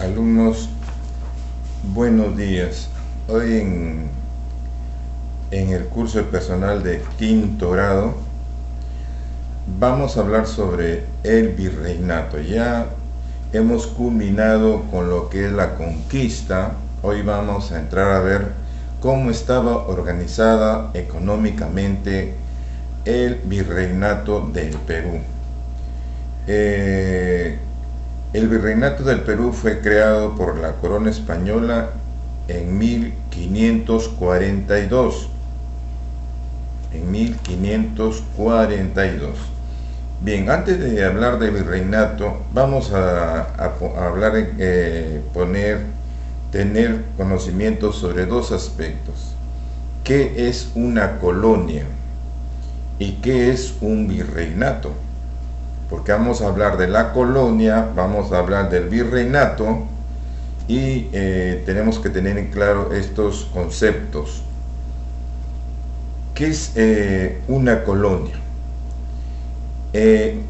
Alumnos, buenos días. Hoy en el curso de personal de quinto grado vamos a hablar sobre el virreinato. Ya hemos culminado con lo que es la conquista. Hoy vamos a entrar a ver cómo estaba organizada económicamente el virreinato del Perú. El virreinato del Perú fue creado por la corona española en 1542. En 1542. Bien, antes de hablar de virreinato, vamos a hablar, tener conocimiento sobre dos aspectos. ¿Qué es una colonia? ¿Y qué es un virreinato? Porque vamos a hablar de la colonia, vamos a hablar del virreinato y tenemos que tener en claro estos conceptos. ¿Qué es una colonia?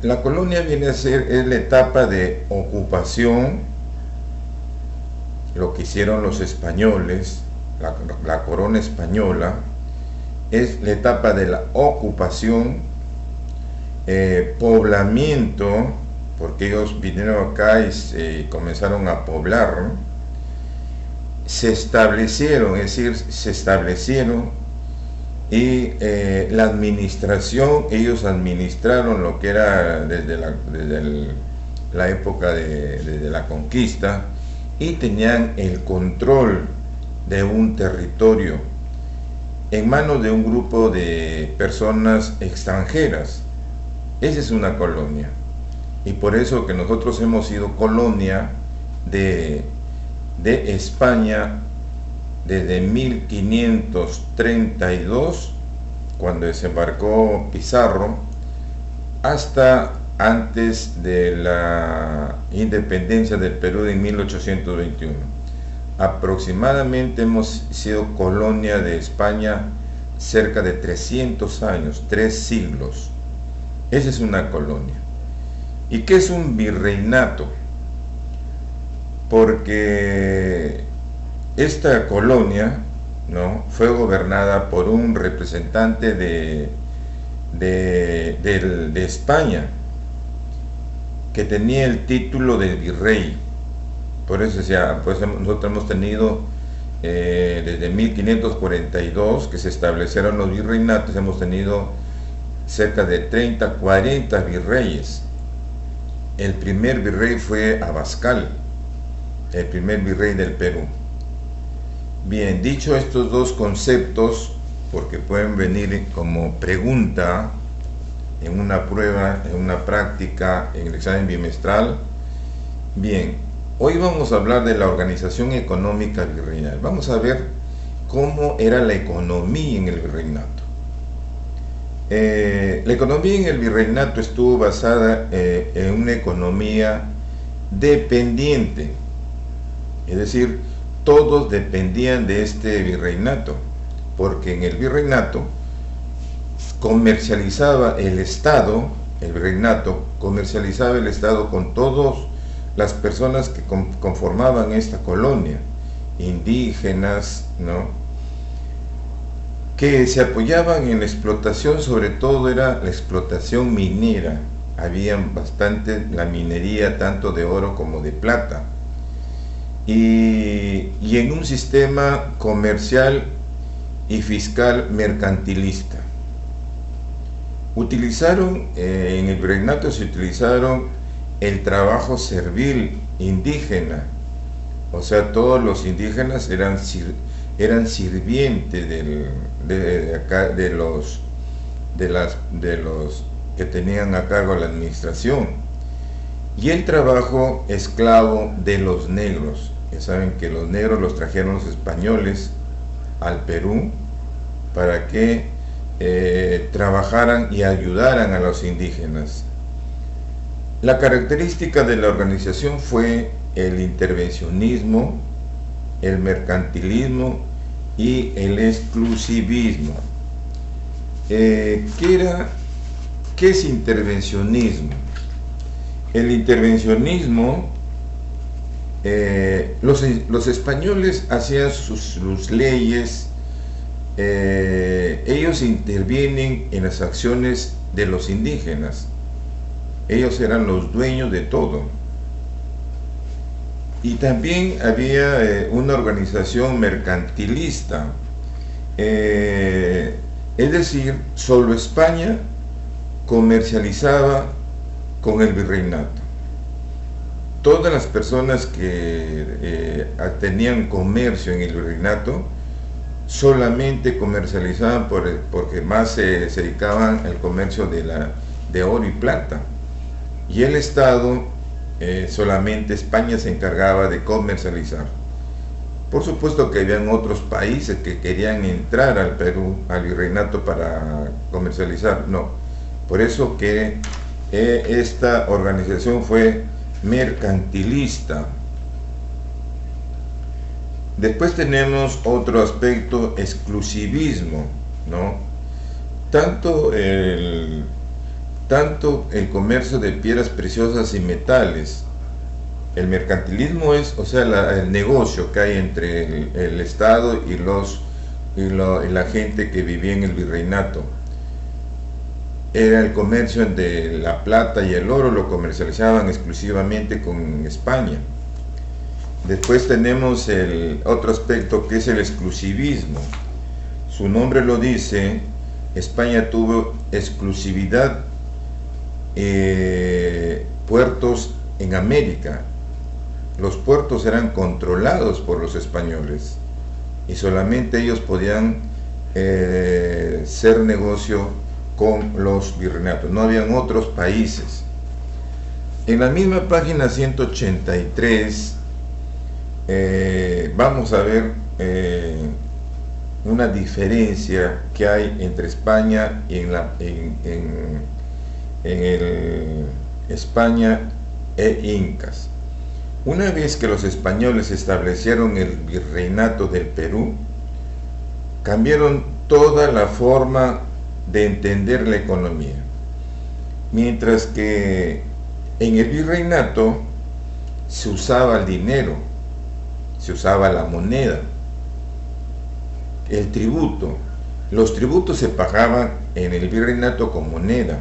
La colonia viene a ser la etapa de ocupación, lo que hicieron los españoles, la corona española, es la etapa de la ocupación, poblamiento, porque ellos vinieron acá y comenzaron a poblar, se establecieron, es decir, y la administración, ellos administraron lo que era desde la época desde la conquista, y tenían el control de un territorio en manos de un grupo de personas extranjeras. Esa es una colonia, y por eso que nosotros hemos sido colonia de España desde 1532, cuando desembarcó Pizarro, hasta antes de la independencia del Perú en 1821. Aproximadamente hemos sido colonia de España cerca de 300 años, 3 siglos. Esa es una colonia. ¿Y qué es un virreinato? Porque esta colonia, ¿no?, fue gobernada por un representante de España, que tenía el título de virrey. Por eso nosotros hemos tenido desde 1542 que se establecieron los virreinatos, hemos tenido cerca de 30, 40 virreyes. El primer virrey fue Abascal, el primer virrey del Perú. Bien, dicho estos dos conceptos, porque pueden venir como pregunta en una prueba, en una práctica, en el examen bimestral. Bien, hoy vamos a hablar de la organización económica virreinal. Vamos a ver cómo era la economía en el virreinato. La economía en el virreinato estuvo basada en una economía dependiente, es decir, todos dependían de este virreinato, porque en el virreinato comercializaba el Estado, el virreinato comercializaba el Estado con todas las personas que conformaban esta colonia, indígenas, ¿no?, que se apoyaban en la explotación. Sobre todo era la explotación minera. Había bastante la minería, tanto de oro como de plata, y en un sistema comercial y fiscal mercantilista. En el virreinato se utilizaron el trabajo servil indígena, o sea, todos los indígenas eran sirvientes de los que tenían a cargo la administración, y el trabajo esclavo de los negros. Ya saben que los negros los trajeron los españoles al Perú para que trabajaran y ayudaran a los indígenas. La característica de la organización fue el intervencionismo, el mercantilismo y el exclusivismo. ¿Qué es intervencionismo? El intervencionismo Los españoles hacían sus leyes, ellos intervienen en las acciones de los indígenas, ellos eran los dueños de todo. Y también había una organización mercantilista, es decir, solo España comercializaba con el virreinato. Todas las personas que tenían comercio en el virreinato solamente comercializaban porque más se dedicaban al comercio de oro y plata. Y el Estado, solamente España se encargaba de comercializar. Por supuesto que habían otros países que querían entrar al Perú, al virreinato, para comercializar. No, por eso que esta organización fue mercantilista. Después tenemos otro aspecto, exclusivismo, ¿no? Tanto el comercio de piedras preciosas y metales. El mercantilismo es, o sea, el negocio que hay entre el Estado y la gente que vivía en el virreinato. Era el comercio de la plata y el oro, lo comercializaban exclusivamente con España. Después tenemos el otro aspecto, que es el exclusivismo. Su nombre lo dice, España tuvo exclusividad puertos en América. Los puertos eran controlados por los españoles y solamente ellos podían hacer negocio con los virreinatos, no habían otros países. En la misma página 183 vamos a ver una diferencia que hay entre España y España e Incas. Una vez que los españoles establecieron el virreinato del Perú, cambiaron toda la forma de entender la economía. Mientras que en el virreinato se usaba el dinero, se usaba la moneda, el tributo. Los tributos se pagaban en el virreinato con moneda.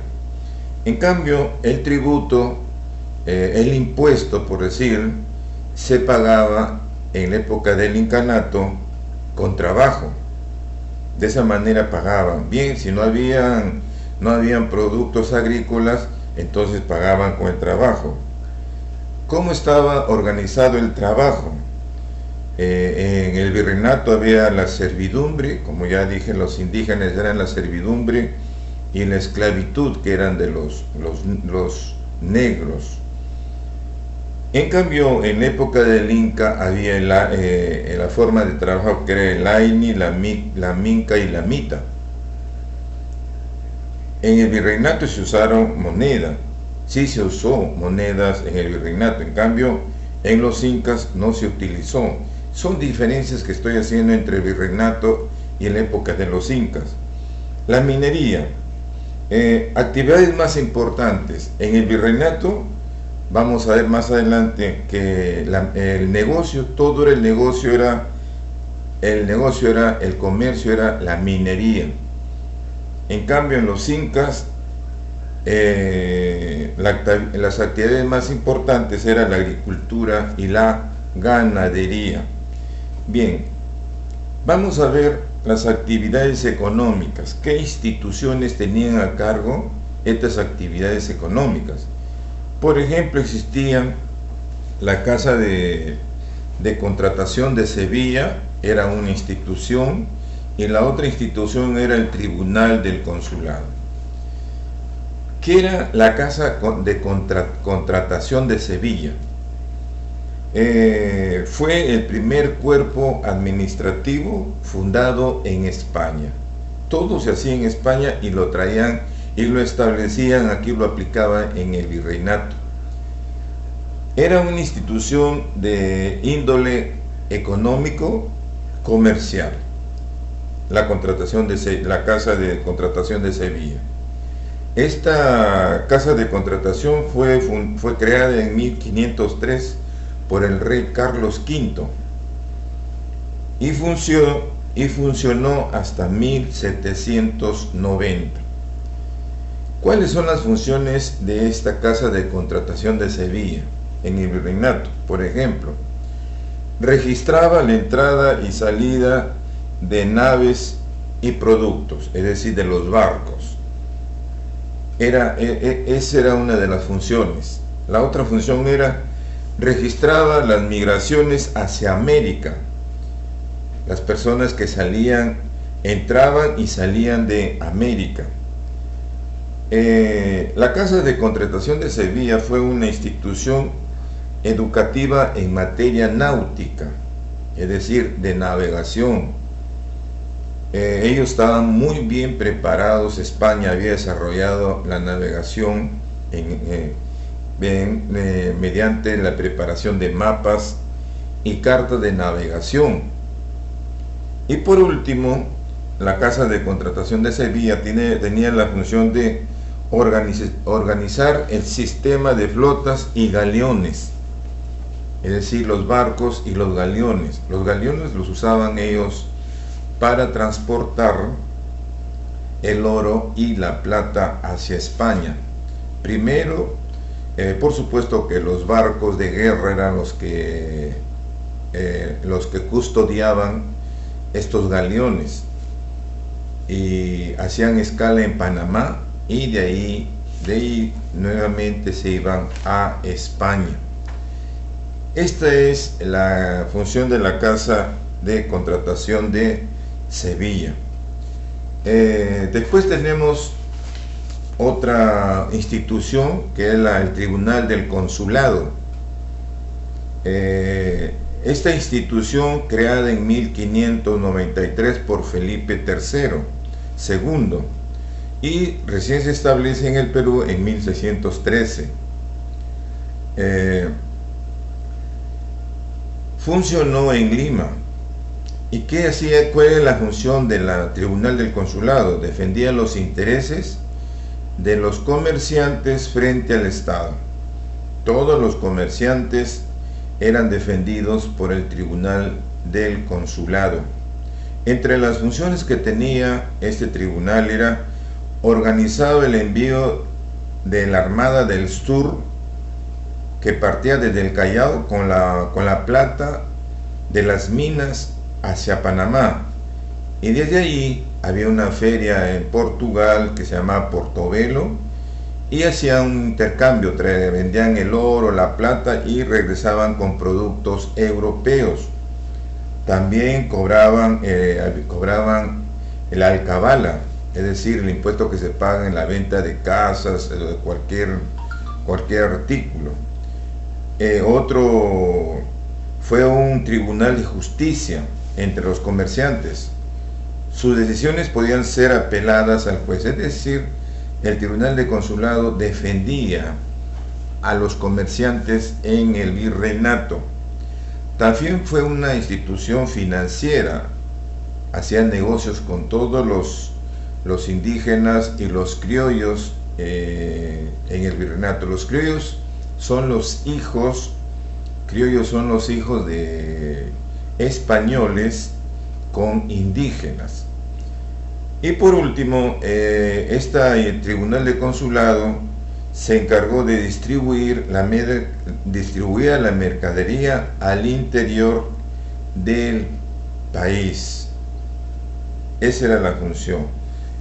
En cambio, el tributo, el impuesto, por decir, se pagaba en la época del incanato con trabajo. De esa manera pagaban. Bien, si no habían productos agrícolas, entonces pagaban con el trabajo. ¿Cómo estaba organizado el trabajo? En el virreinato había la servidumbre, como ya dije, los indígenas eran la servidumbre, y la esclavitud, que eran de los negros. En cambio, en la época del Inca había la forma de trabajo que era el Aini, la Minca y la Mita. En el virreinato se usaron moneda, sí se usó monedas en el virreinato, en cambio en los incas no se utilizó. Son diferencias que estoy haciendo entre el virreinato y la época de los incas. La minería, actividades más importantes. En el virreinato, vamos a ver más adelante que el negocio, todo era el negocio, el comercio era la minería. En cambio, en los incas, las actividades más importantes eran la agricultura y la ganadería. Bien, vamos a ver las actividades económicas. ¿Qué instituciones tenían a cargo estas actividades económicas? Por ejemplo, existía la Casa de Contratación de Sevilla, era una institución, y la otra institución era el Tribunal del Consulado. ¿Qué era la Casa de Contratación de Sevilla? Fue el primer cuerpo administrativo fundado en España. Todo se hacía en España y lo traían y lo establecían, aquí lo aplicaban en el virreinato. Era una institución de índole económico comercial, la Casa de Contratación de Sevilla. Esta Casa de Contratación fue creada en 1503 por el rey Carlos V y funcionó hasta 1790. ¿Cuáles son las funciones de esta casa de contratación de Sevilla en el virreinato? Por ejemplo, registraba la entrada y salida de naves y productos, es decir, de los barcos. Esa era una de las funciones. La otra función era registraba las migraciones hacia América. Las personas que entraban y salían de América. La Casa de Contratación de Sevilla fue una institución educativa en materia náutica, es decir, de navegación. Ellos estaban muy bien preparados. España había desarrollado la navegación mediante la preparación de mapas y cartas de navegación. Y por último, la Casa de Contratación de Sevilla tenía la función de organizar el sistema de flotas y galeones, es decir, los barcos y los galeones. Los galeones los usaban ellos para transportar el oro y la plata hacia España. Primero, por supuesto que los barcos de guerra eran los que custodiaban estos galeones y hacían escala en Panamá, y de ahí nuevamente se iban a España. Esta es la función de la Casa de Contratación de Sevilla. Después tenemos otra institución que es el Tribunal del Consulado. Esta institución, creada en 1593 por Felipe II, y recién se establece en el Perú en 1613. Funcionó en Lima. ¿Y qué hacía? ¿Cuál era la función del Tribunal del Consulado? Defendía los intereses de los comerciantes frente al Estado. Todos los comerciantes eran defendidos por el Tribunal del Consulado. Entre las funciones que tenía este tribunal era organizar el envío de la Armada del Sur, que partía desde el Callao con la plata de las minas hacia Panamá, y desde allí había una feria en Portugal que se llamaba Portobelo, y hacían un intercambio, vendían el oro, la plata, y regresaban con productos europeos. También cobraban el alcabala, es decir, el impuesto que se paga en la venta de casas, de cualquier artículo. Otro fue un tribunal de justicia entre los comerciantes. Sus decisiones podían ser apeladas al juez, es decir, el Tribunal de Consulado defendía a los comerciantes en el virreinato. También fue una institución financiera, hacía negocios con todos los indígenas y los criollos en el virreinato. Los criollos son los hijos de españoles con indígenas. Y por último, el Tribunal de Consulado se encargó de distribuir la mercadería al interior del país. Esa era la función.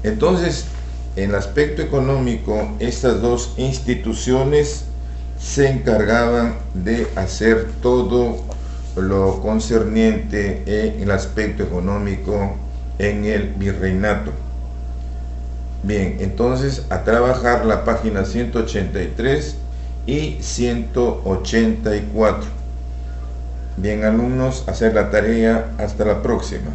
Entonces, en el aspecto económico, estas dos instituciones se encargaban de hacer todo lo concerniente en el aspecto económico en el virreinato. Bien, entonces a trabajar la página 183 y 184. Bien, alumnos, hacer la tarea. Hasta la próxima.